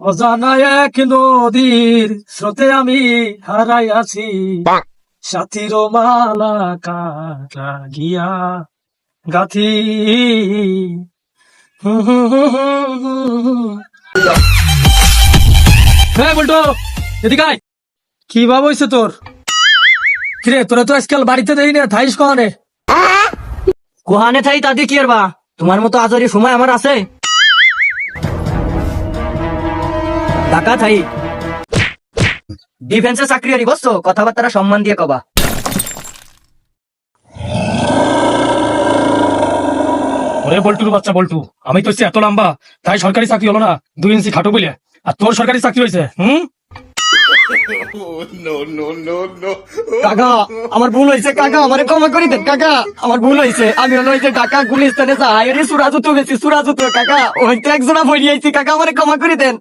অজানা এক নদীর স্রোতে আমি হারাই আছি, সাথীর মালা কাটা গিয়া গাথি। হ্যাঁ বলতো, এদিকে আয়। কি ভাব হইছে তোর? কিরে, তোরা তো আজকাল বাড়িতে দেই না, থাইস কনে? কোহানে থাই তা দিয়ে কি আর বা, তোমার মতো আজরি সময় আমার আছে? ঢাকা থাই ডিফেন্সে চাকরি আরি বসছো, কথাবার্তা সম্মান দিয়ে কবা। ওরে বল্টুর বাচ্চা বল্টু, আমি তো এত লম্বা তাই সরকারি চাকরি হলো না, 2 ইঞ্চি খাটো বলে। আর তোর সরকারি চাকরি হয়েছে। কাকা আমার ভুল হয়েছে, কাকা আমারে ক্ষমা করে দেন কাকা, আমার ভুল হয়েছে। আমি হলো ওই যে ঢাকা গুলিস্তানে যাই সুরাজুতো গেছি, সুরাজুতো কাকা ওই তো একজনা বই আইছি কাকা, আমারে ক্ষমা করে দেন।